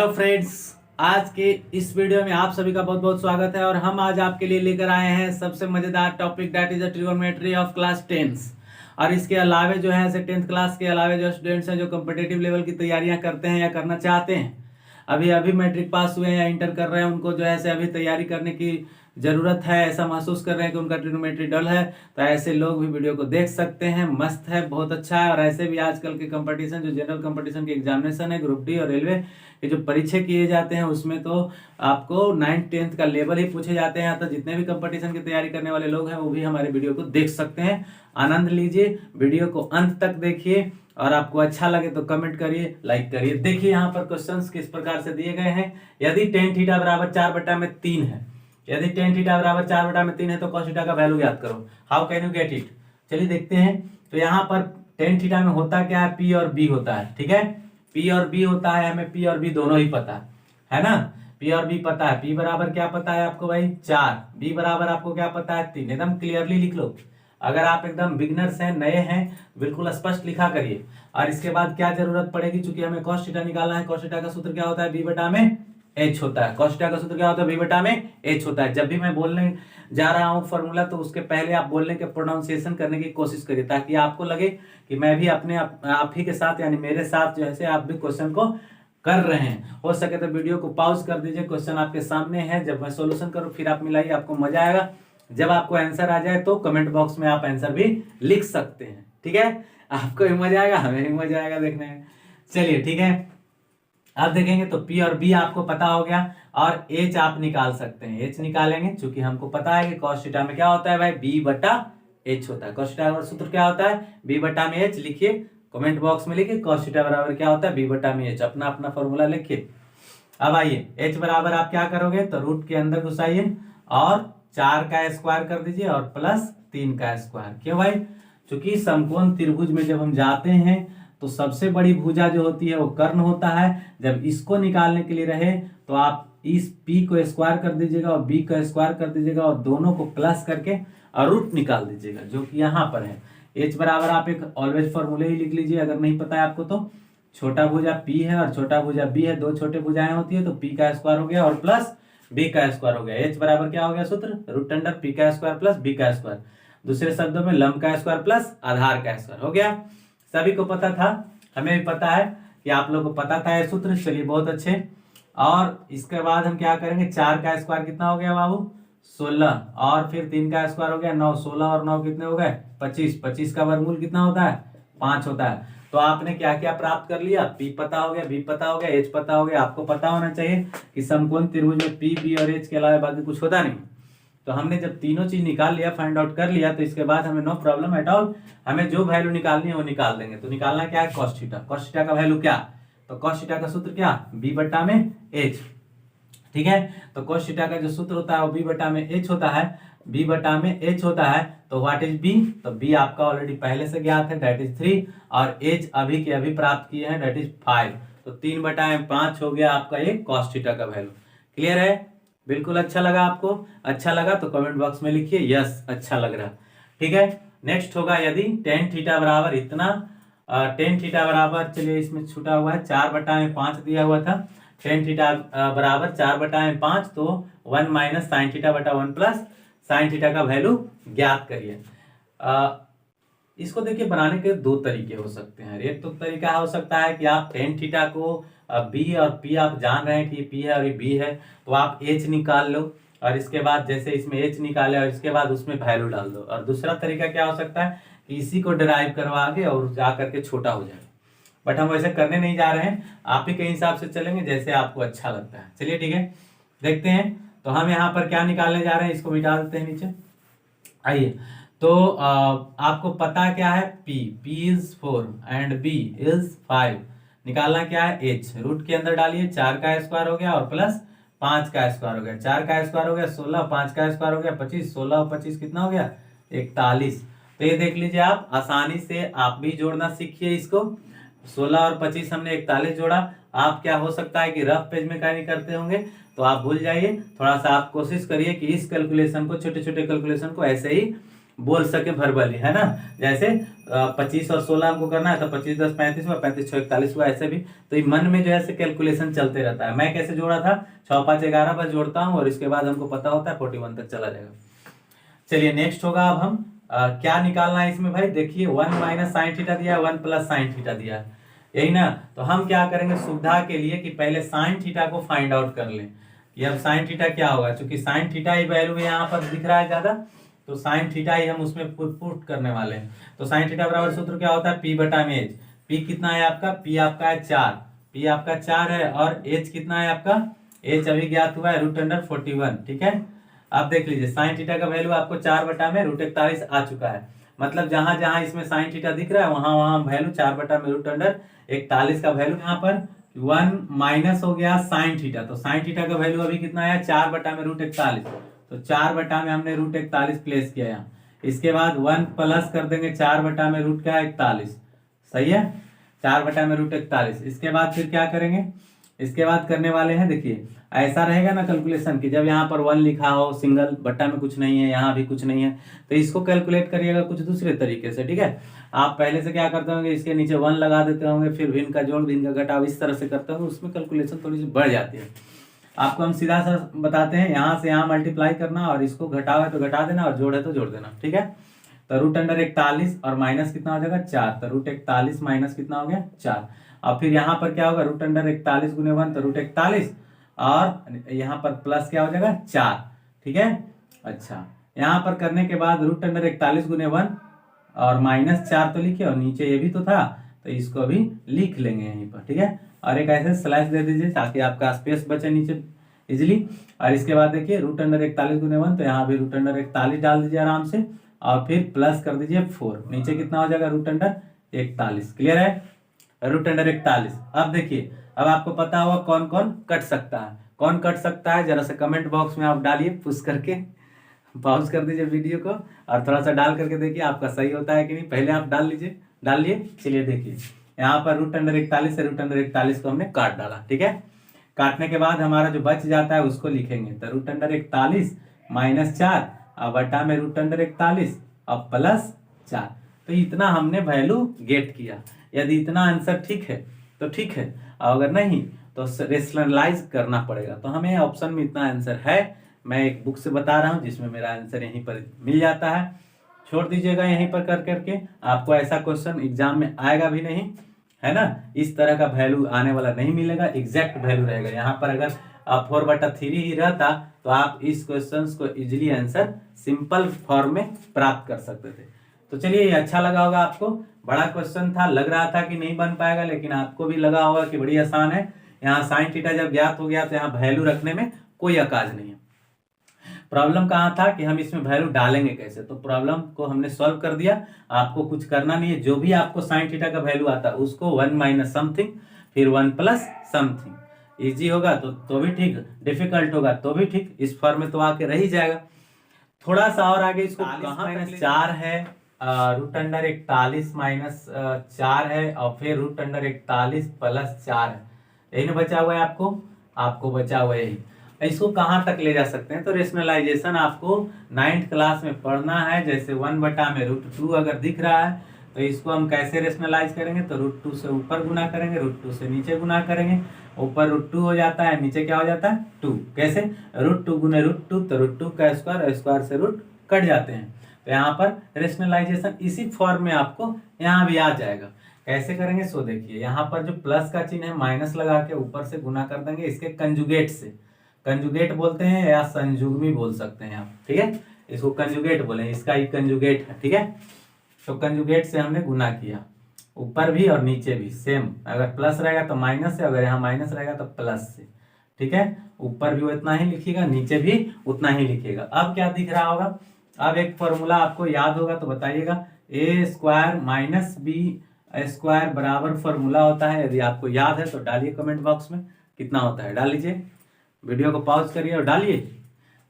Hello friends, आज के इस वीडियो में आप सभी का बहुत बहुत स्वागत है। और हम आज आपके लिए लेकर आए हैं सबसे मजेदार topic, that is the trigonometry of class 10th। और इसके अलावे जो है ऐसे 10th क्लास के अलावे जो स्टूडेंट्स हैं जो कॉम्पिटिटिव लेवल की तैयारियां करते हैं या करना चाहते हैं, अभी अभी मैट्रिक पास हुए हैं या इंटर कर रहे हैं, उनको जो है ऐसे अभी तैयारी करने की जरूरत है, ऐसा महसूस कर रहे हैं कि उनका ट्रिगोनोमेट्री डल है, तो ऐसे लोग भी वीडियो को देख सकते हैं। मस्त है, बहुत अच्छा है। और ऐसे भी आजकल के कंपटीशन, जो जनरल कंपटीशन के एग्जामिनेशन है, ग्रुप डी और रेलवे के जो परीक्षे किए जाते हैं, उसमें तो आपको 9th-10th का लेवल ही पूछे जाते हैं। तो जितने भी कंपटीशन की तैयारी करने वाले लोग हैं वो भी हमारे वीडियो को देख सकते हैं। आनंद लीजिए, वीडियो को अंत तक देखिए और आपको अच्छा लगे तो कमेंट करिए, लाइक करिए। देखिए यहाँ पर क्वेश्चंस किस प्रकार से दिए गए हैं। यदि tan थीटा बराबर 4/3 है, यदि tan थीटा बराबर 4/3 है तो cos थीटा का वैल्यू याद करो। How can you get it? चलिए देखते हैं। तो यहाँ पर tan थीटा में होता क्या है, P और B होता है। ठीक है, P और B होता है, हमें P और B दोनों ही पता है ना। P और B पता है। P बराबर क्या पता है आपको भाई? 4। B बराबर आपको क्या पता है? 3। एकदम क्लियरली लिख लो। अगर आप एकदम बिगनर्स हैं, नए हैं, बिल्कुल स्पष्ट लिखा करिए। और इसके बाद क्या जरूरत पड़ेगी, चूंकि हमें cos थीटा निकालना है। cos थीटा का सूत्र क्या होता है? B/H होता है। cos थीटा का सूत्र क्या होता है? B/H होता है। जब भी मैं बोलने जा रहा हूँ फॉर्मूला, तो उसके पहले आप बोलने के प्रोनाउंसिएशन करने की कोशिश करिए, ताकि आपको लगे कि मैं भी अपने आप ही के साथ, यानी मेरे साथ जैसे आप भी क्वेश्चन को कर रहे हैं। हो सके तो वीडियो को पॉज कर दीजिए, क्वेश्चन आपके सामने है, जब मैं सॉल्यूशन करूँ फिर आप मिलाइए, आपको मजा आएगा। जब आपको आंसर आ जाए तो कमेंट बॉक्स में आप आंसर भी लिख सकते हैं। ठीक है, आपको भी मजा आएगा, हमें भी मजा आएगा देखने में। चलिए ठीक है, अब देखेंगे तो P और B आपको पता हो गया, और H आप निकाल सकते हैं। H निकालेंगे, चूंकि हमको पता है कि cos थीटा में क्या होता है भाई? B/H होता है। cos थीटा का सूत्र क्या होता है? B/H। लिखिए, कमेंट बॉक्स में लिखिए cos थीटा बराबर क्या होता है? B/H। अपना अपना फॉर्मूला लिखिए। अब आइए, H बराबर आप क्या करोगे, तो रूट के अंदर घुसाइए और 4 का स्क्वायर कर दीजिए और प्लस 3 का स्क्वायर। क्यों भाई? चूंकि समकोण त्रिभुज में जब हम जाते हैं तो सबसे बड़ी भुजा जो होती है वो कर्ण होता है। जब इसको निकालने के लिए रहे तो आप इस P को स्क्वायर कर दीजिएगा और B को स्क्वायर कर दीजिएगा और दोनों को प्लस करके और रूट निकाल दीजिएगा, जो कि यहाँ पर है। H बराबर आप एक ऑलवेज फॉर्मूले ही लिख लीजिए, अगर नहीं पता है आपको तो। छोटा भुजा P है और छोटा भुजा B है, दो छोटे भुजाएं होती है, तो P का स्क्वायर हो गया और प्लस B का स्क्वायर हो गया। H बराबर क्या हो गया सूत्र? √P का स्क्वायर प्लस B का स्क्वायर। दूसरे शब्दों में लंब का स्क्वायर प्लस आधार का स्क्वायर हो गया। सभी को पता था, हमें भी पता है कि आप लोगों को पता था ये सूत्र। चलिए बहुत अच्छे। और इसके बाद हम क्या करेंगे, 4 का स्क्वायर कितना हो गया बाबू? 16। और फिर 3 का स्क्वायर हो गया 9। 16 और 9 कितने हो गए? 25। 25 का वर्गमूल कितना होता है? 5 होता है। तो आपने क्या क्या प्राप्त कर लिया? P पता हो गया, B पता हो गया, H पता हो गया। आपको पता होना चाहिए कि समकोण त्रिभुज में P, B और H के अलावा बाकी कुछ होता नहीं। तो हमने जब तीनों चीज निकाल लिया, फाइंड आउट कर लिया, तो इसके बाद हमें नो प्रॉब्लम एट ऑल, हमें जो वैल्यू निकालनी है वो निकाल देंगे। तो निकालना क्या है? cos theta. cos थीटा का वैल्यू क्या? तो cos थीटा का सूत्र क्या? B/H। ठीक है, तो cos थीटा का जो सूत्र होता है वो B/H होता है। B/H होता है तो व्हाट इज B? तो B आपका ऑलरेडी पहले से ज्ञात है, दैट इज 3। और H अभी के अभी प्राप्त किए हैं, दैट इज 5। तो 3/5 हो गया आपका ये cos थीटा का वैल्यू। क्लियर है? बिल्कुल अच्छा लगा आपको? अच्छा लगा तो कमेंट बॉक्स में लिखिए यस, अच्छा लग रहा। ठीक है, नेक्स्ट होगा यदि tan थीटा बराबर इतना, tan थीटा बराबर, चलिए इसमें छूटा हुआ है 4/5 दिया हुआ था। tan थीटा बराबर 4/5, तो 1 - sin θ/1 प्लस sin थीटा का वैल्यू ज्ञात करिए। इसको देखिए, बनाने के दो तरीके हो सकते हैं। एक तो तरीका हो सकता है कि आप tan थीटा को B और P आप जान रहे हैं कि ये P है और ये B है, तो आप H निकाल लो और इसके बाद जैसे इसमें H निकाले और इसके बाद उसमें वैल्यू डाल दो। और दूसरा तरीका क्या हो सकता है कि इसी को डिराइव करवा के और जा करके छोटा हो जाए, बट हम वैसे करने नहीं जा रहे हैं, आप ही के हिसाब से चलेंगे जैसे आपको अच्छा लगता है। चलिए ठीक है, देखते हैं। तो हम यहाँ पर क्या निकालने जा रहे हैं, इसको मिटा देते हैं नीचे। आइए, तो आपको पता क्या है? P is 4 and B is 5। निकालना क्या है? H। रूट के अंदर डालिए, 4 का स्क्वायर हो गया और प्लस 5 का स्क्वायर हो गया। 4 का स्क्वायर हो गया 16, 5 का स्क्वायर हो गया 25। 16 और 25 कितना हो गया? 41। तो ये देख लीजिए, आप आसानी से आप भी जोड़ना सीखिए इसको। 16 और 25 हमने 41 जोड़ा। आप क्या हो सकता है कि रफ पेज में क्या नहीं करते होंगे, तो आप भूल जाइए। थोड़ा सा आप कोशिश करिए कि इस कैलकुलेशन को, छोटे छोटे कैलकुलेशन को ऐसे ही बोल सके वर्बली, है ना। जैसे 25 और 16 हमको करना है तो 25 10 35 हुआ, 35 6 41 हुआ, ऐसे भी। तो ये मन में जो है कैलकुलेशन चलते रहता है। मैं कैसे जोड़ा था, 6 5 11 बस जोड़ता हूँ और इसके बाद हमको पता होता है 41 तक चला जाएगा। चलिए नेक्स्ट होगा। अब हम क्या निकालना है इसमें भाई, देखिए 1 माइनस साइन थीटा दिया है, 1 प्लस साइन थीटा दिया है, यही ना। तो हम क्या करेंगे सुविधा के लिए कि पहले साइन थीटा को फाइंड आउट कर लें कि अब साइन थीटा क्या होगा। क्योंकि साइन थीटा ही वैल्यू यहाँ पर दिख रहा है ज्यादा, तो साइन थीटा ही हम उसमें पुट करने वाले हैं। तो साइन थीटा बराबर सूत्र क्या होता है, पी बटा में एच। पी कितना है आपका, पी आपका है 4, पी आपका 4 है, और एच कितना है आपका, एच अभी ज्ञात हुआ है √41, ठीक है। आप देख लीजिए साइन थीटा का वैल्यू आपको 4 बटा में √41 आ चुका है। मतलब जहां जहां इसमें साइन थीटा दिख रहा है वहां वहां वैल्यू 4 बटा में √41 का वैल्यू। यहाँ पर 1 माइनस हो गया साइन थीटा, तो साइन थीटा का वैल्यू अभी कितना है 4 बटा में √41, तो 4 बटा में हमने √41 प्लेस किया यहाँ। इसके बाद 1 प्लस कर देंगे 4 बटा में √41, सही है, 4 बटा में √41। इसके बाद फिर क्या करेंगे, इसके बाद करने वाले हैं, देखिए ऐसा रहेगा ना कैलकुलेशन कि जब यहाँ पर 1 लिखा हो, सिंगल बट्टा में कुछ नहीं है, यहाँ भी कुछ नहीं है, तो इसको कैलकुलेट करिएगा कुछ दूसरे तरीके से, ठीक है। आप पहले से क्या करते होंगे, इसके नीचे 1 लगा देते होंगे, फिर भिन्न का जोड़ भिन्न का घटाव इस तरह से करते होंगे, उसमें कैलकुलेशन थोड़ी सी बढ़ जाती है। आपको हम सीधा सा बताते हैं, यहाँ से यहाँ मल्टीप्लाई करना और इसको घटाव है तो घटा देना और जोड़ है तो जोड़ देना, ठीक है। तो √41 और माइनस कितना हो जाएगा 4, तो √41 माइनस कितना हो गया 4। और फिर यहाँ पर क्या होगा √41 गुने 1 तो √41, और यहाँ पर प्लस क्या हो जाएगा 4, ठीक है। अच्छा, यहाँ पर करने के बाद √41 गुने 1 और -4 तो लिखे, और नीचे ये भी तो था तो इसको अभी लिख लेंगे यहीं पर, ठीक है। और एक ऐसे स्लैश दे दीजिए ताकि आपका स्पेस बचे नीचे इजिली। और इसके बाद देखिए √41 गुने 1, तो यहाँ भी √41 डाल दीजिए आराम से, और फिर प्लस कर दीजिए 4, नीचे कितना हो जाएगा √41। क्लियर है, √41। अब देखिए, अब आपको पता होगा कौन कौन कट सकता है, कौन कट सकता है, जरा सा कमेंट बॉक्स में आप डालिए, पुश करके पॉज कर दीजिए वीडियो को और थोड़ा सा डाल करके देखिए आपका सही होता है कि नहीं। पहले आप डाल लीजिए, डालिए। चलिए देखिए यहाँ पर √41 से √41 को हमने काट डाला, ठीक है। काटने के बाद हमारा जो बच जाता है उसको लिखेंगे, तो √41 - 4 और बटा में √41 और प्लस 4। तो इतना हमने वैल्यू गेट किया। यदि इतना आंसर ठीक है तो ठीक है, और अगर नहीं तो रेशनलाइज करना पड़ेगा। तो हमें ऑप्शन में इतना आंसर है, मैं एक बुक से बता रहा हूँ जिसमें मेरा आंसर यहीं पर मिल जाता है। छोड़ दीजिएगा यहीं पर कर करके, आपको ऐसा क्वेश्चन एग्जाम में आएगा भी नहीं, है ना। इस तरह का वैल्यू आने वाला नहीं मिलेगा, एग्जैक्ट वैल्यू रहेगा। यहाँ पर अगर 4/3 ही रहता तो आप इस क्वेश्चन को इजिली आंसर सिंपल फॉर्म में प्राप्त कर सकते थे। तो चलिए, ये अच्छा लगा होगा आपको। बड़ा क्वेश्चन था, लग रहा था कि नहीं बन पाएगा, लेकिन आपको भी लगा होगा कि बड़ी आसान है। यहाँ साइन थीटा जब ज्ञात हो गया तो यहाँ वैल्यू रखने में कोई अकाज नहीं है। प्रॉब्लम कहाँ था कि हम इसमें वैल्यू डालेंगे कैसे, तो प्रॉब्लम को हमने सॉल्व कर दिया। आपको कुछ करना नहीं है, जो भी आपको साइन थीटा का वैल्यू आता है उसको 1 माइनस समथिंग फिर 1 प्लस समथिंग, इजी होगा तो भी ठीक, डिफिकल्ट होगा तो भी ठीक, इस फॉर्म में तो आके रह ही जाएगा। थोड़ा सा और आगे इसको कहाँ -4 है, √41 - 4 है, और फिर √41 प्लस 4 है, यही ना बचा हुआ है आपको बचा हुआ है यही। इसको कहाँ तक ले जा सकते हैं, तो रेशनलाइजेशन आपको 9th क्लास में पढ़ना है। जैसे 1 बटा में √2 अगर दिख रहा है तो इसको हम कैसे रेशनलाइज करेंगे, तो √2 से ऊपर गुना करेंगे, √2 से नीचे गुना करेंगे, ऊपर √2 हो जाता है, नीचे क्या हो जाता है 2। कैसे, √2 गुने √2 तो √2 का स्क्वायर, स्क्वायर से रूट कट जाते हैं। तो यहाँ पर रेशनलाइजेशन इसी फॉर्म में आपको यहाँ भी आ जाएगा। कैसे करेंगे, सो देखिए यहाँ पर जो प्लस का चिन्ह है माइनस लगा के ऊपर से गुना कर देंगे इसके कंजुगेट से। कंजुगेट बोलते हैं या संयुग्मी बोल सकते हैं आप, ठीक है। इसको कंजुगेट बोले, इसका ही कंजुगेट है, ठीक है। तो कंजुगेट से हमने गुना किया, ऊपर भी और नीचे भी सेम। अगर प्लस रहेगा तो माइनस से, अगर यहाँ माइनस रहेगा तो प्लस से, ठीक है। ऊपर भी उतना ही लिखिएगा, नीचे भी उतना ही लिखिएगा। अब क्या दिख रहा होगा, अब एक फॉर्मूला आपको याद होगा तो बताइएगा, a² - b² बराबर फॉर्मूला होता है। यदि आपको याद है तो डालिए कमेंट बॉक्स में, कितना होता है डाल लीजिए, वीडियो को पॉज करिए और डालिए।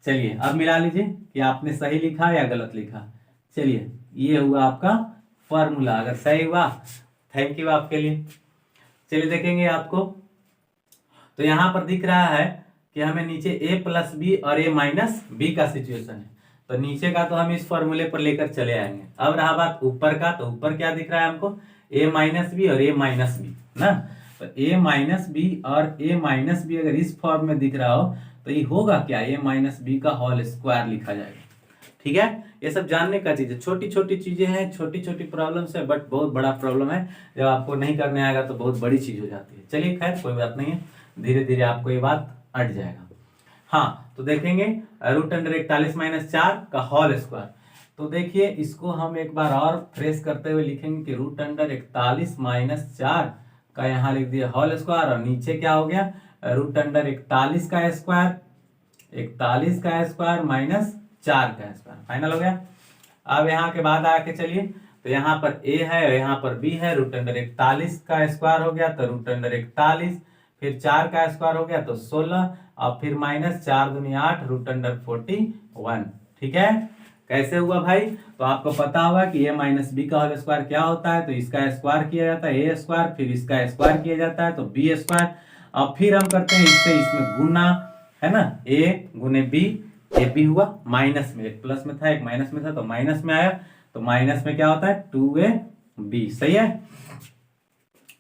चलिए अब मिला लीजिए कि आपने सही लिखा या गलत लिखा। चलिए, ये हुआ आपका फॉर्मूला, अगर सही हुआ थैंक यू आपके लिए। चलिए देखेंगे आपको, तो यहाँ पर दिख रहा है कि हमें नीचे a + b और a - b का सिचुएशन है। तो नीचे का तो हम इस फॉर्मूले पर लेकर चले आएंगे। अब रहा बात ऊपर का, तो ऊपर क्या दिख रहा है हमको, a माइनस बी और a माइनस बी ना। तो a माइनस बी और a माइनस बी अगर इस फॉर्म में दिख रहा हो तो ये होगा क्या, a माइनस बी का होल स्क्वायर लिखा जाएगा। ठीक है, ये सब जानने का चीज है, छोटी छोटी चीजें हैं, छोटी छोटी प्रॉब्लम्स है, बट बहुत बड़ा प्रॉब्लम है। जब आपको नहीं करने आएगा तो बहुत बड़ी चीज हो जाती है। चलिए खैर कोई बात नहीं है, धीरे धीरे आपको ये बात अट जाएगा। हाँ, तो देखेंगे रूट अंडर 41 माइनस 4 का होल स्क्वायर। तो देखिए इसको हम एक बार और फ्रेश करते हुए लिखेंगे कि रूट अंडर 41 माइनस 4 का यहाँ लिख दिया होल स्क्वायर, और नीचे क्या हो गया, रूट अंडर 41 का स्क्वायर, 41 का स्क्वायर माइनस 4 का स्क्वायर, फाइनल हो गया। अब यहाँ के बाद आके चलिए, तो यहाँ पर a है और यहाँ पर b है, रूट अंडर 41 का स्क्वायर हो गया तो रूट अंडर 41, फिर 4 का स्क्वायर हो गया तो 16, और फिर माइनस 4 दूनी 8, रूट अंडर 41। ठीक है, कैसे हुआ भाई, तो आपको पता होगा कि a माइनस बी का होल स्क्वायर क्या होता है, तो इसका स्क्वायर किया जाता है a स्क्वायर, फिर इसका स्क्वायर किया जाता है तो b स्क्वायर, और फिर हम करते हैं इससे इसमें गुना, है ना, a गुने b, ए बी हुआ, माइनस में, एक प्लस में था एक माइनस में था तो माइनस में आया, तो माइनस में क्या होता है 2ab, सही है।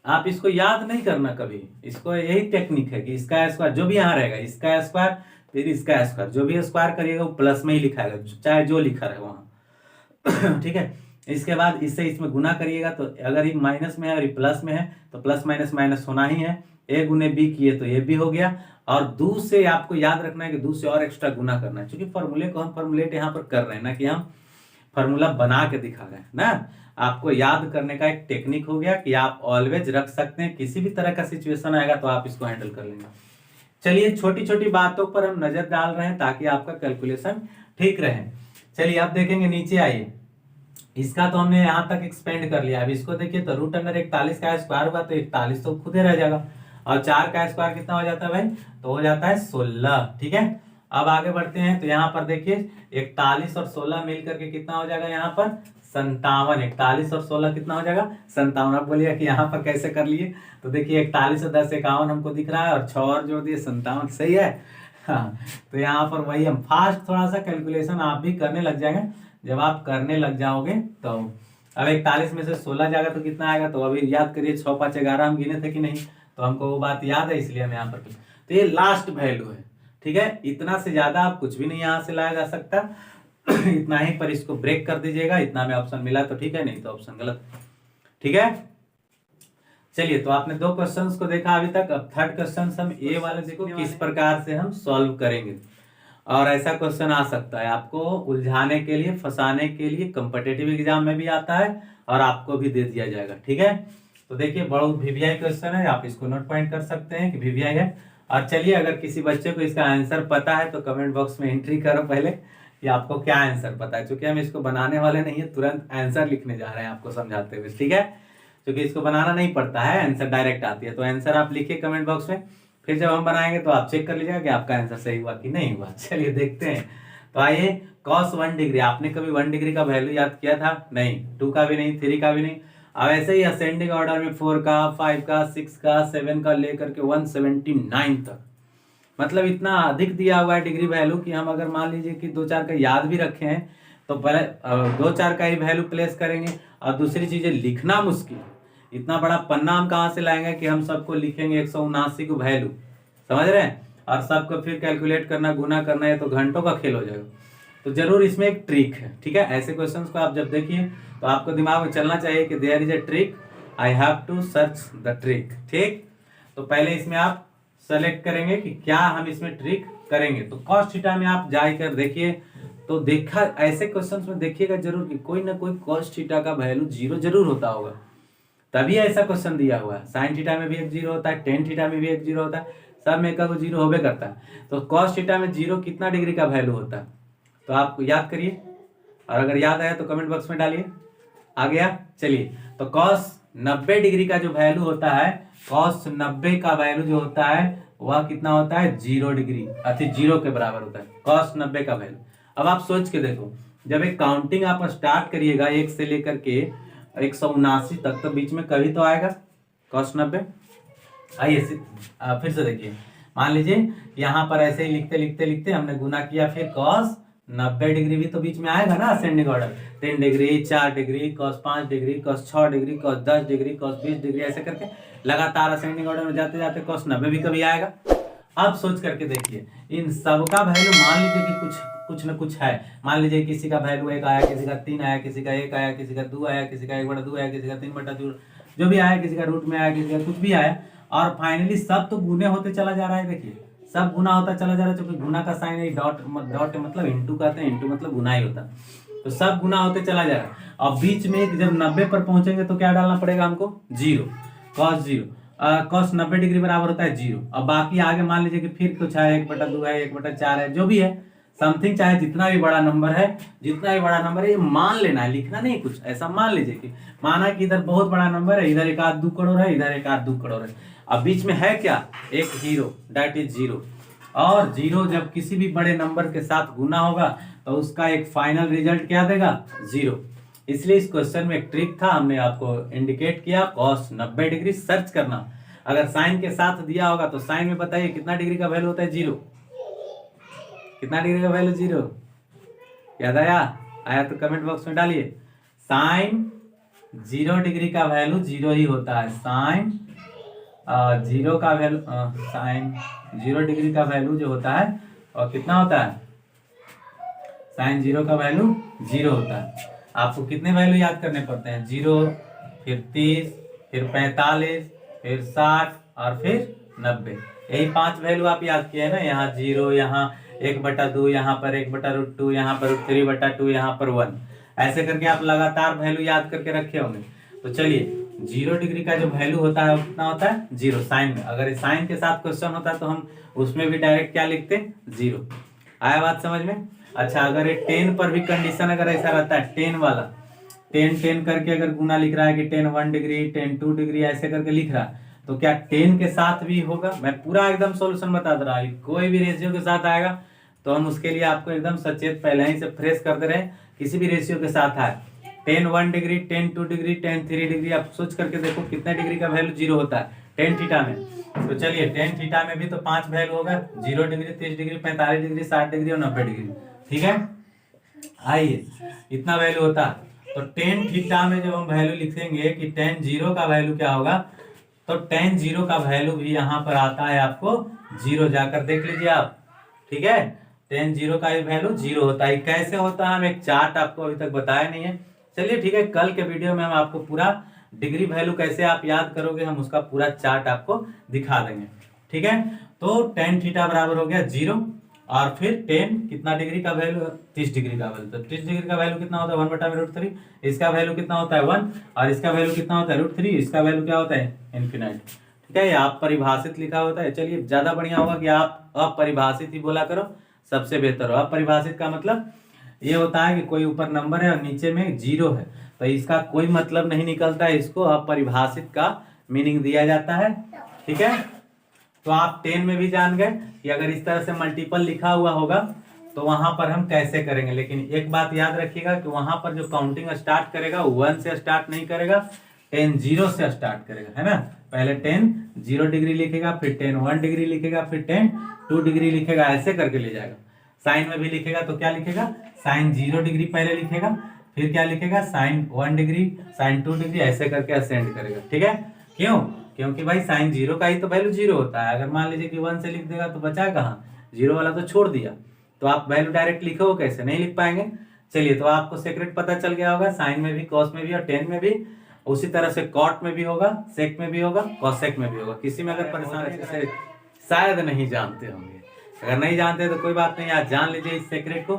आप इसको याद नहीं करना कभी, इसको यही टेक्निक है कि इसका स्क्वायर जो भी यहाँ रहेगा, इसका स्क्वायर फिर इसका स्क्वायर, जो भी स्क्वायर करिएगा वो प्लस में ही लिखाएगा, चाहे जो लिखा रहे वहां। ठीक है, इसके बाद इससे इसमें गुना करिएगा, तो अगर ये माइनस में है और ये प्लस में है तो प्लस माइनस माइनस होना ही है, ए गुने बी किए तो ये भी हो गया, और दो से आपको याद रखना है कि दो से और एक्स्ट्रा गुना करना है, क्योंकि फॉर्मूले को हम फॉर्मुलेट यहाँ पर कर रहे हैं ना, कि हम फॉर्मूला बना के दिखा रहे हैं ना। आपको याद करने का एक टेक्निक हो गया कि आप ऑलवेज रख सकते हैं, किसी भी तरह का सिचुएशन आएगा तो आप इसको हैंडल कर लेंगे। चलिए छोटी छोटी बातों पर हम नजर डाल रहे हैं ताकि आपका कैलकुलेशन ठीक रहे। चलिए अब देखेंगे, नीचे आइए, इसका तो हमने यहाँ तक एक्सपेंड कर लिया। अब इसको देखिए, तो रूट अंडर 41 का स्क्वायर हुआ तो 41 तो खुद ही रह जाएगा, और 4 का स्क्वायर कितना हो जाता है भाई, तो हो जाता है 16। ठीक है, अब आगे बढ़ते हैं, तो यहाँ पर देखिए 41 और 16 मिल करके कितना हो जाएगा, यहाँ पर 57। 41 और 16 कितना हो जाएगा, 57। आप बोलिए कि यहाँ पर कैसे कर लिए, तो देखिए 41 और 10 51 हमको दिख रहा है, और 6 और जोड़ दिए 57, सही है। हाँ, तो यहाँ पर वही हम फास्ट थोड़ा सा कैलकुलेशन आप भी करने लग जाएंगे। जब आप करने लग जाओगे तो अब 41 में से 16 जाएगा तो कितना आएगा, तो अभी याद करिए 6 5 11 हम गिने थे कि नहीं, तो हमको वो बात याद है, इसलिए हम यहाँ पर, तो ये लास्ट वैल्यू है। ठीक है, इतना से ज्यादा आप कुछ भी नहीं यहाँ से लाया जा सकता। इतना ही पर इसको ब्रेक कर दीजिएगा, इतना में ऑप्शन मिला तो ठीक है, नहीं तो ऑप्शन गलत। ठीक है, चलिए तो आपने 2 क्वेश्चंस को देखा अभी तक। अब थर्ड क्वेश्चन हम ए वाले देखो किस प्रकार से हम सॉल्व करेंगे। और ऐसा क्वेश्चन आ सकता है आपको उलझाने के लिए, फंसाने के लिए, कॉम्पिटिटिव एग्जाम में भी आता है और आपको भी दे दिया जाएगा। ठीक है, तो देखिए बहुत वीवीआई क्वेश्चन है, आप इसको नोट पॉइंट कर सकते हैं कि वीवीआई है। और चलिए अगर किसी बच्चे को इसका आंसर पता है तो कमेंट बॉक्स में एंट्री करो पहले कि आपको क्या आंसर पता है, क्योंकि हम इसको बनाने वाले नहीं है, तुरंत आंसर लिखने जा रहे हैं आपको समझाते हुए। ठीक है, क्योंकि इसको बनाना नहीं पड़ता है, आंसर डायरेक्ट आती है, तो आंसर आप लिखिए कमेंट बॉक्स में, फिर जब हम बनाएंगे तो आप चेक कर लीजिएगा कि आपका आंसर सही हुआ कि नहीं हुआ। चलिए देखते हैं, तो आइए cos 1 डिग्री, आपने कभी 1 डिग्री का वैल्यू याद किया था? नहीं, 2 का भी नहीं, 3 का भी नहीं। अब ऐसे ही असेंडिंग ऑर्डर में 4 का, 5 का, 6 का, 7 का लेकर के 179 तक, मतलब इतना अधिक दिया हुआ है डिग्री वैल्यू कि हम अगर मान लीजिए कि 2 4 का याद भी रखे हैं तो पहले 2 4 का ही वैल्यू प्लेस करेंगे, और दूसरी चीजें लिखना मुश्किल, इतना बड़ा पन्ना हम कहाँ से लाएंगे कि हम सबको लिखेंगे 179 को वैल्यू, समझ रहे हैं, और सबको फिर कैलकुलेट करना, गुना करना है, तो घंटों का खेल हो जाएगा। तो जरूर इसमें एक ट्रिक है। ठीक है, ऐसे क्वेश्चंस को आप जब देखिए तो आपको दिमाग में चलना चाहिए कि there is a trick, I have to search the trick. ठीक, तो पहले इसमें आप सेलेक्ट करेंगे कि क्या हम इसमें ट्रिक करेंगे। तो cos थीटा में आप जाकर देखिए, तो देखा ऐसे क्वेश्चंस में देखिएगा जरूर कि कोई ना कोई cos थीटा का वैल्यू 0 जरूर होता होगा, तभी ऐसा क्वेश्चन दिया हुआ है। sin थीटा में भी एक 0 होता है, tan थीटा में भी एक 0 होता है, सब में एक 0 होबे करता है। तो cos थीटा में 0 कितना डिग्री का वैल्यू होता है, तो आप याद करिए, और अगर याद आया तो कमेंट बॉक्स में डालिए। आ गया, चलिए तो cos 90 डिग्री का जो वैल्यू होता है, cos 90 का वैल्यू जो होता है वह कितना होता है, 0 डिग्री, अति 0 के बराबर होता है cos 90 का वैल्यू। अब आप सोच के देखो, जब एक काउंटिंग आप स्टार्ट करिएगा 1 से लेकर के 179 तक, तो बीच में कभी तो आएगा cos 90। आइए फिर से देखिए, मान लीजिए यहाँ पर ऐसे ही लिखते लिखते लिखते हमने गुना किया, फिर cos 90 डिग्री भी तो बीच में आएगा ना ascending order. 3 degree, 4 degree, cos 5 degree, cos 6 degree, cos 10 degree, cos 20 degree, ऐसे करके लगातार असेंडिंग ऑर्डर में जाते जाते cos 90 भी कभी आएगा। अब सोच करके देखिए, इन सबका वैल्यू मान लीजिए कि कुछ न कुछ है। मान लीजिए किसी का वैल्यू 1 आया, किसी का 3 आया, किसी का 1 आया, किसी का 2 आया, किसी का 1/2 आया, किसी का 3/2 जो भी आया, किसी का रूट में आया, किसी का कुछ भी आया, और फाइनली सब तो गुने होते चला जा रहा है। देखिए सब गुना होता चला जा रहा है, क्योंकि गुना का साइन है, डॉट मतलब इंटू कहते हैं, इंटू मतलब गुना ही होता है, तो सब गुना होते चला जा रहा है। और बीच में जब 90 पर पहुंचेंगे तो क्या डालना पड़ेगा हमको, 0, cos 0, cos 90 डिग्री बराबर होता है 0। अब बाकी आगे मान लीजिए कि फिर कुछ है, 1/2 है, 1/4 है, जो भी है समथिंग, चाहे जितना भी बड़ा नंबर है, जितना भी बड़ा नंबर है, ये मान लेना है, लिखना नहीं कुछ, ऐसा मान लीजिए कि माना कि इधर बहुत बड़ा नंबर है, इधर 1/2 करोड़ है, इधर 1/2 करोड़ है। अब बीच में है क्या, एक 0, दैट इज 0। और 0 जब किसी भी बड़े नंबर के साथ गुना होगा तो उसका एक फाइनल रिजल्ट क्या देगा, 0। इसलिए इस क्वेश्चन में एक ट्रिक था, हमने आपको इंडिकेट किया, cos 90 डिग्री सर्च करना। अगर साइन के साथ दिया होगा तो साइन में बताइए कितना डिग्री का वैल्यू होता है, 0। कितना डिग्री का वैल्यू, 0। याद आया तो कमेंट बॉक्स में डालिए। साइन 0 डिग्री का वैल्यू 0 ही होता है। साइन 0 का वैल्यू, साइन 0 डिग्री का वैल्यू जो होता है और कितना होता है, साइन 0 का वैल्यू 0 होता है। आपको कितने वैल्यू याद करने पड़ते हैं, 0, फिर 30, फिर 45, फिर 60 और फिर 90। यही 5 वैल्यू आप याद किए हैं ना, यहाँ 0, यहाँ 1/2, यहाँ पर 1/√2, यहाँ पर √3/2, यहाँ पर 1, ऐसे करके आप लगातार वैल्यू याद करके रखे होंगे। तो चलिए 0 डिग्री का जो वैल्यू होता है वो कितना होता है, 0 साइन में। अगर साइन के साथ क्वेश्चन होता है तो हम उसमें भी डायरेक्ट क्या लिखते, 0। आया बात समझ में। अच्छा, अगर ये 10 पर भी कंडीशन अगर ऐसा रहता है, 10 वाला, 10 करके अगर गुना लिख रहा है कि 10 1 डिग्री, 10 2 डिग्री, ऐसे करके लिख रहा है, तो क्या 10 के साथ भी होगा। मैं पूरा एकदम सॉल्यूशन बता दे रहा हूँ, कोई भी रेशियो के साथ आएगा तो हम उसके लिए आपको एकदम सचेत पहले ही से फ्रेश कर दे रहे हैं। किसी भी रेशियो के साथ आए, 10 1 डिग्री, 10 2 डिग्री, 10 3 डिग्री, आप सोच करके देखो कितने डिग्री का वैल्यू 0 होता है tan थीटा में। तो चलिए tan थीटा में भी तो 5 वैल्यू होगा, 0 डिग्री, 30 डिग्री, 45 डिग्री, 60 डिग्री और 90 डिग्री। ठीक है, आइए इतना वैल्यू होता है। तो tan थीटा में जब हम वैल्यू लिखेंगे कि tan 0 का वैल्यू क्या होगा, तो tan 0 का वैल्यू भी यहाँ पर आता है आपको 0, जाकर देख लीजिए आप। ठीक है, tan 0 का वैल्यू 0 होता है। कैसे होता है, हम एक चार्ट आपको अभी तक बताया नहीं है। चलिए ठीक है, कल के वीडियो में हम आपको पूरा डिग्री वैल्यू कैसे आप याद करोगे, हम उसका पूरा चार्ट आपको दिखा देंगे। ठीक है, तो tan थीटा बराबर हो गया 0, और फिर tan कितना डिग्री का वैल्यू, 30 डिग्री का वैल्यू। तो 30 डिग्री का वैल्यू कितना होता है, 1/√3। इसका वैल्यू कितना होता है, 1, और इसका वैल्यू कितना होता है, √3। इसका वैल्यू क्या होता है, इनफिनाइट। ठीक है, ये आप परिभाषित लिखा होता है। चलिए ज्यादा बढ़िया होगा कि आप अपरिभाषित ही बोला करो, सबसे बेहतर हो। अपरिभाषित का मतलब ये होता है कि कोई ऊपर नंबर है और नीचे में 0 है, तो इसका कोई मतलब नहीं निकलता है, इसको अपरिभाषित का मीनिंग दिया जाता है। ठीक है, तो आप 10 में भी जान गए कि अगर इस तरह से मल्टीपल लिखा हुआ होगा तो वहां पर हम कैसे करेंगे। लेकिन एक बात याद रखिएगा कि वहां पर जो काउंटिंग स्टार्ट करेगा 1 से स्टार्ट नहीं करेगा, tan 0 से स्टार्ट करेगा, है ना। पहले tan 0 डिग्री लिखेगा, फिर tan 1 डिग्री लिखेगा, फिर tan 2 डिग्री लिखेगा, ऐसे करके ले जाएगा। साइन में भी लिखेगा तो क्या लिखेगा, साइन 0 डिग्री पहले लिखेगा, फिर क्या लिखेगा, साइन 1 डिग्री, साइन 2 डिग्री, ऐसे करके असेंड करेगा। ठीक है, क्यों, क्योंकि भाई साइन 0 का ही तो वैल्यू 0 होता है। अगर मान लीजिए कि 1 से लिख देगा तो बचा कहाँ, 0 वाला तो छोड़ दिया, तो आप वैल्यू डायरेक्ट लिखो कैसे, नहीं लिख पाएंगे। चलिए, तो आपको सीक्रेट पता चल गया होगा, साइन में भी, कॉस में भी और tan में भी। उसी तरह से कॉट में भी होगा, सेक में भी होगा, कॉसेक में भी होगा। किसी में अगर परेशानी से शायद नहीं जानते होंगे, अगर नहीं जानते तो कोई बात नहीं, आज जान लीजिए इस सीक्रेट को।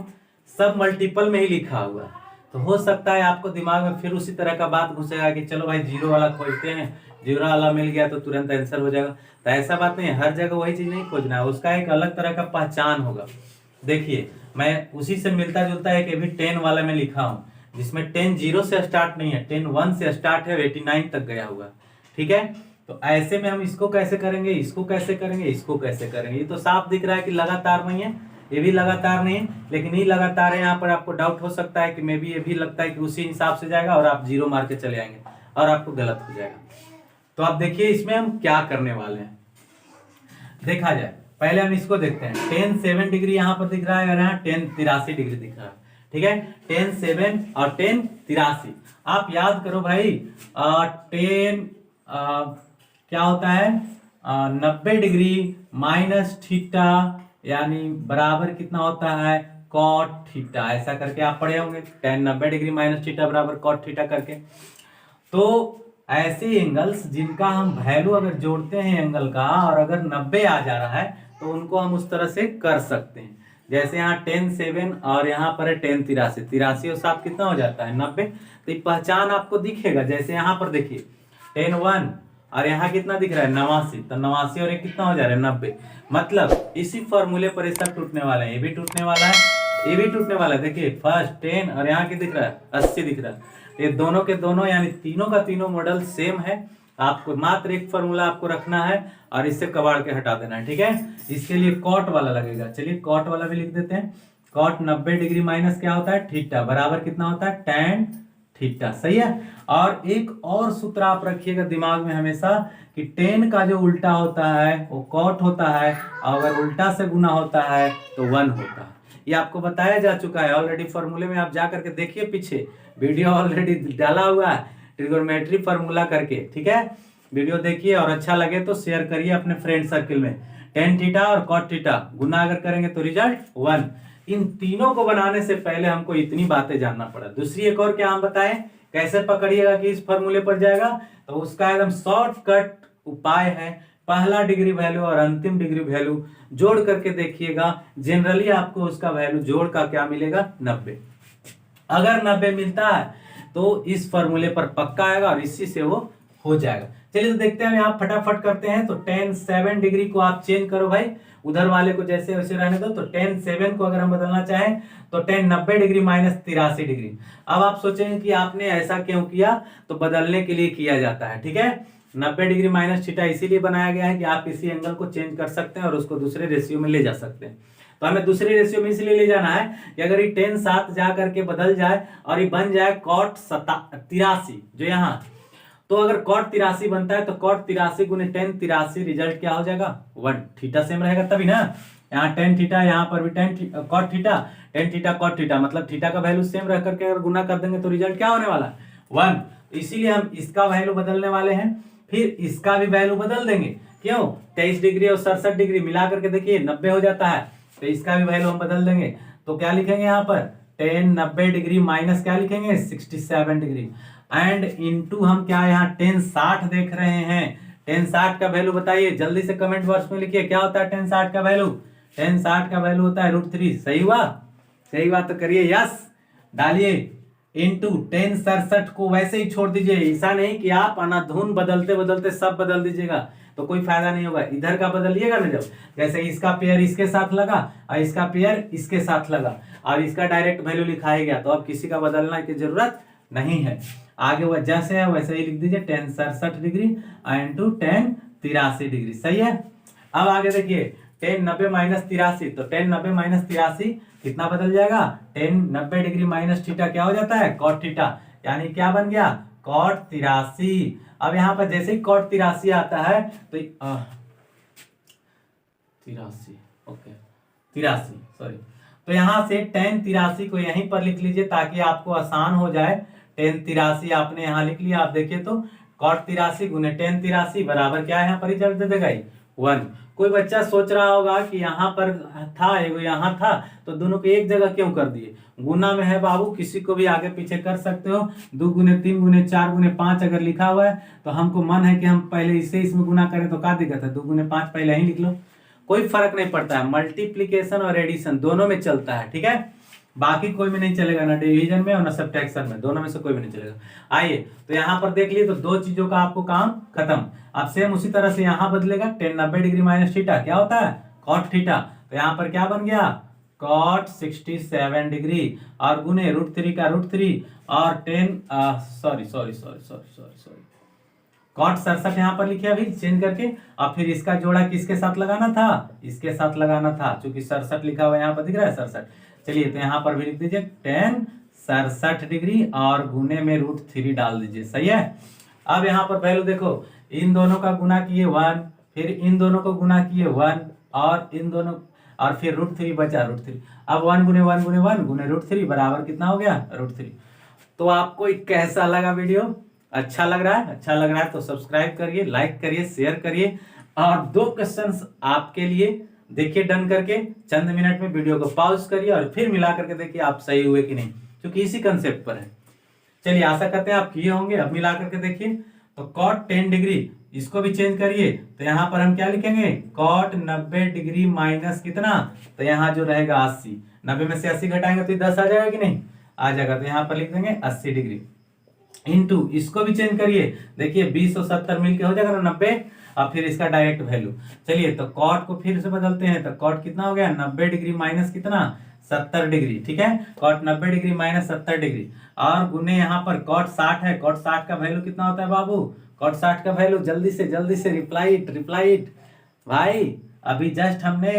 सब मल्टीपल में ही लिखा हुआ है, तो हो सकता है आपको दिमाग में फिर उसी तरह का बात घुसेगा कि चलो भाई 0 वाला खोजते हैं, 0 वाला मिल गया तो तुरंत आंसर हो जाएगा। तो ऐसा बात नहीं है, हर जगह वही चीज नहीं खोजना है, उसका एक अलग तरह का पहचान होगा। देखिए, मैं उसी से मिलता जुलता है कि अभी 10 वाला में लिखा हूँ, जिसमें tan 0 से स्टार्ट नहीं है, tan 1 से स्टार्ट है, 89 तक गया हुआ। ठीक है, तो ऐसे में हम इसको कैसे करेंगे, इसको कैसे करेंगे, इसको कैसे करेंगे। ये तो साफ दिख रहा है कि लगातार नहीं है, ये भी लगातार नहीं है, लेकिन ये लगातार है। यहाँ पर आपको डाउट हो सकता है कि मे बी ये भी लगता है कि उसी हिसाब से जाएगा और आप 0 मार के चले आएंगे और आपको गलत हो जाएगा। तो आप देखिए इसमें हम क्या करने वाले हैं, देखा जाए पहले हम इसको देखते हैं। टेन 7 डिग्री यहाँ पर दिख रहा है और यहाँ टेन 83 डिग्री दिख रहा है। ठीक है, टेन 7 और टेन 83। आप याद करो भाई, टेन क्या होता है, 90 डिग्री माइनस थीटा यानी बराबर कितना होता है, कॉट थीटा। ऐसा करके आप पढ़े होंगे, टेन 90 डिग्री माइनस थीटा बराबर कॉट थीटा करके। तो ऐसे एंगल्स जिनका हम वैल्यू अगर जोड़ते हैं एंगल का और अगर 90 आ जा रहा है तो उनको हम उस तरह से कर सकते हैं। जैसे यहाँ टेन 7 और यहाँ पर है टेन 83, 83 और 7 कितना हो जाता है, 90। तो ये पहचान आपको दिखेगा। जैसे यहाँ पर देखिए टेन 1 और यहाँ कितना दिख रहा है, 89। तो 89 और एक कितना हो जा रहा है, 90। मतलब इसी फॉर्मूले पर ये सब टूटने वाला है, ये भी टूटने वाला है, ये भी टूटने वाला है। देखिए फर्स्ट 10 और यहाँ क्या दिख रहा है, 80 दिख रहा है। ये दोनों के दोनों यानी तीनों का तीनों मॉडल सेम है। आपको मात्र एक फॉर्मूला आपको रखना है और इससे कबाड़ के हटा देना है। ठीक है, इसके लिए कॉट वाला लगेगा। चलिए कॉट वाला भी लिख देते हैं। कॉट 90 डिग्री माइनस क्या होता है, थीटा, बराबर कितना होता है, tan थीटा। सही है। और एक और सूत्र आप रखिएगा दिमाग में हमेशा कि tan का जो उल्टा होता है वो कॉट होता है, और अगर उल्टा से गुना होता है तो 1 होता है। ये आपको बताया जा चुका है ऑलरेडी फॉर्मूले में। आप जा करके देखिए, पीछे वीडियो ऑलरेडी डाला हुआ है ट्रिगोनोमेट्री फॉर्मूला करके। ठीक है, वीडियो देखिए और अच्छा लगे तो शेयर करिए अपने फ्रेंड सर्किल में। tan थीटा और cot थीटा गुना अगर करेंगे तो रिजल्ट 1। इन तीनों को बनाने से पहले हमको इतनी बातें जानना पड़ा। दूसरी एक और क्या हम बताएं, कैसे पकड़िएगा कि इस फॉर्मूले पर जाएगा, तो उसका एकदम शॉर्टकट उपाय है, पहला डिग्री वैल्यू और अंतिम डिग्री वैल्यू जोड़ करके देखिएगा। जनरली आपको उसका वैल्यू जोड़ का क्या मिलेगा, 90। अगर 90 मिलता है तो इस फॉर्मूले पर पक्का आएगा और इसी से वो हो जाएगा। चलिए तो देखते हैं, यहाँ फटाफट करते हैं। तो tan 7 डिग्री को आप चेंज करो भाई, उधर वाले को जैसे वैसे रहने दो। तो tan 7 को अगर हम बदलना चाहें तो tan 90 डिग्री माइनस 83 डिग्री। अब आप सोचेंगे कि आपने ऐसा क्यों किया, तो बदलने के लिए किया जाता है। ठीक है, 90 डिग्री माइनस थीटा इसीलिए बनाया गया है कि आप इसी एंगल को चेंज कर सकते हैं और उसको दूसरे रेशियो में ले जा सकते हैं। तो हमें दूसरे रेशियो में इसलिए ले जाना है कि अगर ये tan 7 जा करके बदल जाए और ये बन जाए cot 83 जो यहाँ, तो अगर cot 83 बनता है तो cot 83 गुने tan 83 रिजल्ट क्या हो जाएगा, 1। थीटा सेम रहेगा तभी ना, यहाँ tan थीटा, यहाँ पर भी cot theta, tan theta cot theta, मतलब थीटा का वैल्यू सेम रह करके अगर गुना कर देंगे तो रिजल्ट क्या होने वाला है, 1। इसीलिए हम इसका वैल्यू बदलने वाले हैं, फिर इसका भी वैल्यू बदल देंगे। क्यों, 23 डिग्री और 67 डिग्री मिला करके देखिए 90 हो जाता है, तो इसका भी वैल्यू हम बदल देंगे। तो क्या लिखेंगे यहाँ पर, tan 90 डिग्री माइनस क्या लिखेंगे, 67 डिग्री, एंड इनटू हम क्या यहाँ tan 60 देख रहे हैं। tan 60 का वैल्यू बताइए, जल्दी से कमेंट बॉक्स में लिखिए क्या होता है tan 60 का वैल्यू। tan 60 का वैल्यू होता है √3। सही हुआ, सही बात तो करिए, यस डालिए। इंटू tan 67 को वैसे ही छोड़ दीजिए, ऐसा नहीं कि आप अनाधुन बदलते बदलते सब बदल दीजिएगा तो कोई फायदा नहीं होगा। इधर का बदलिएगा ना, जब जैसे इसका पेयर इसके साथ लगा और इसका पेयर इसके साथ लगा और इसका डायरेक्ट वैल्यू लिखाया गया, तो अब किसी का बदलना की जरूरत नहीं है। आगे वह जैसे है वैसे ही लिख दीजिए, tan 67 degree into tan 83 degree. सही है। अब आगे देखिए tan 90 माइनस 83, तो tan 90 माइनस 83 कितना बदल जाएगा, tan 90 डिग्री माइनस थीटा क्या हो जाता है, cot थीटा, यानी क्या बन गया, cot 83। अब यहाँ पर जैसे ही cot 83 आता है तो 83, ओके 83 सॉरी, तो यहाँ से tan 83 को यहीं पर लिख लीजिए ताकि आपको आसान हो जाए। tan 83 आपने यहाँ लिख लिया, आप देखिए तो cot 83 गुने tan 83 बराबर क्या है, यहाँ पर रिजल्ट दे देगा 1। कोई बच्चा सोच रहा होगा कि यहाँ पर था एगो यहाँ था तो दोनों को एक जगह क्यों कर दिए, गुना में है बाबू, किसी को भी आगे पीछे कर सकते हो। 2 गुने 3 गुने 4 गुने 5 अगर लिखा हुआ है तो हमको मन है कि हम पहले इससे इसमें गुना करें, तो क्या दिक्कत है, 2 गुने 5 पहले ही लिख लो, कोई फर्क नहीं पड़ता है। मल्टीप्लीकेशन और एडिशन दोनों में चलता है। ठीक है, बाकी कोई में नहीं चलेगा, ना डिवीजन में और ना सब्ट्रैक्शन में, दोनों में से कोई भी नहीं चलेगा। आइए तो यहाँ पर देख लिए तो 2 चीजों का आपको काम खत्म। अब सेम उसी तरह से यहाँ बदलेगा, tan 90 डिग्री माइनस थीटा क्या होता है, cot थीटा, तो यहाँ पर क्या बन गया, cot 67 डिग्री और गुने √3 का √3 और cot 67 यहाँ पर लिखे अभी चेंज करके, और फिर इसका जोड़ा किसके साथ लगाना था, इसके साथ लगाना था, क्योंकि 67 लिखा हुआ यहाँ पर दिख रहा है 67। चलिए तो यहाँ पर भी लिख दीजिए tan 67 डिग्री और गुने में √3 डाल दीजिए। सही है। अब यहाँ पर वैल्यू देखो, इन दोनों का गुना किए 1, फिर इन दोनों को गुना किए 1, और इन दोनों, और फिर √3 बचा √3। अब 1 गुने 1 गुने 1 गुने √3 बराबर कितना हो गया √3। तो आपको कैसा लगा वीडियो? अच्छा लग रहा है? अच्छा लग रहा है तो सब्सक्राइब करिए, लाइक करिए, शेयर करिए। और 2 क्वेश्चंस आपके लिए देखिए डन करके, चंद मिनट में वीडियो को पॉज करिए और फिर मिला करके देखिए आप सही हुए कि नहीं, क्योंकि इसी कंसेप्ट पर है। चलिए आशा करते हैं आप किए होंगे। अब मिला करके देखिए, तो cot 10 डिग्री इसको भी चेंज करिए, तो यहाँ पर हम क्या लिखेंगे, cot 90 डिग्री माइनस कितना, तो यहाँ जो रहेगा 80, 90 में से 80 घटाएंगे तो 10 आ जाएगा कि नहीं, आ जाएगा। तो यहाँ पर लिख देंगे 80 डिग्री इंटू, इसको भी चेंज करिए, देखिए 20 और 70 मिलके हो जाएगा ना 90, और फिर इसका डायरेक्ट वैल्यू। चलिए तो cot को फिर से बदलते हैं, तो cot कितना हो गया 90 डिग्री माइनस कितना 70 डिग्री, ठीक है, cot 90 डिग्री माइनस 70 डिग्री, और गुने यहाँ पर cot 60 है, cot 60 का वैल्यू कितना होता है बाबू, cot 60 का वैल्यू, जल्दी से रिप्लाई इट भाई। अभी जस्ट हमने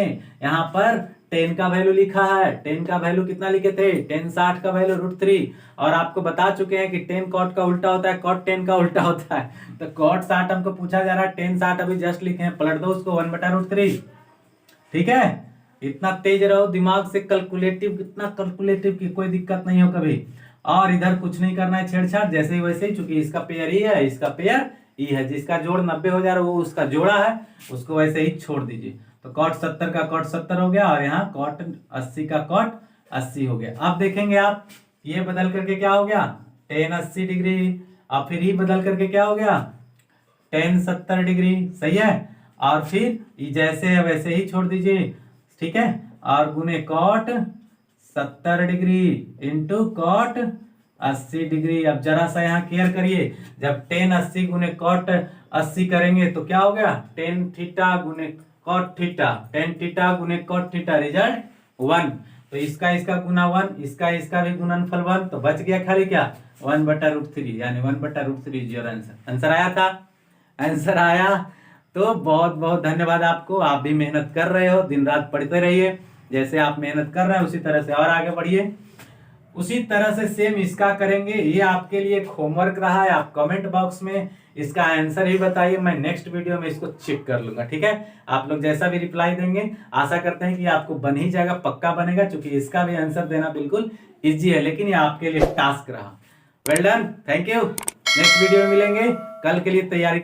यहाँ पर 10 का वैल्यू लिखा है, 10 का वैल्यू कितना लिखे थे, 10 60 का वैल्यू √3, और आपको बता चुके हैं कि 10 cot का उल्टा होता है, cot 10 का उल्टा होता है। तो cot 60 हमको पूछा जा रहा है, 10 60 अभी जस्ट लिखे हैं, पलट दो उसको 1/√3, ठीक है। इतना तेज रहो दिमाग से, कैलकुलेटिव, कितना कैलकुलेटिव की कोई दिक्कत नहीं हो कभी। और इधर कुछ नहीं करना है छेड़छाड़, जैसे ही वैसे ही, चूंकि इसका पेयर ई है, इसका पेयर ई है, जिसका जोड़ 90 हो जा रहा है वो उसका जोड़ा है, उसको वैसे ही छोड़ दीजिए। तो cot 70 का cot 70 हो गया, और यहाँ cot 80 का cot 80 हो गया। अब देखेंगे आप, ये बदल करके क्या हो गया 10 80 डिग्री, और फिर ये बदल करके क्या हो गया 10 70 डिग्री, सही है। और फिर ये जैसे है वैसे ही छोड़ दीजिए, ठीक है, और गुने cot 70 degree into cot 80 degree. अब जरा सा यहाँ केयर करिए, जब 10 80 गुने cot 80 करेंगे तो क्या हो गया 10 थीटा गुने cot थीटा, 10 थीटा गुने cot थीटा, रिजल्ट 1। तो इसका गुना 1, इसका भी गुणनफल 1, तो बच गया खाली क्या 1/√3, यानी 1/√3 इज योर आंसर। आंसर आया था, आंसर आया। तो बहुत बहुत धन्यवाद आपको, आप भी मेहनत कर रहे हो, दिन रात पढ़ते रहिए, जैसे आप मेहनत कर रहे हैं उसी तरह से और आगे बढ़िए। उसी तरह से सेम इसका करेंगे, ये आपके लिए एक होमवर्क रहा है। आप कमेंट बॉक्स में इसका आंसर ही बताइए, मैं नेक्स्ट वीडियो में इसको चेक कर लूंगा, ठीक है। आप लोग जैसा भी रिप्लाई देंगे, आशा करते हैं कि आपको बन ही जाएगा, पक्का बनेगा, क्योंकि इसका भी आंसर देना बिल्कुल इजी है, लेकिन ये आपके लिए टास्क रहा। Well done, thank you. Next video में मिलेंगे, कल के लिए तैयारी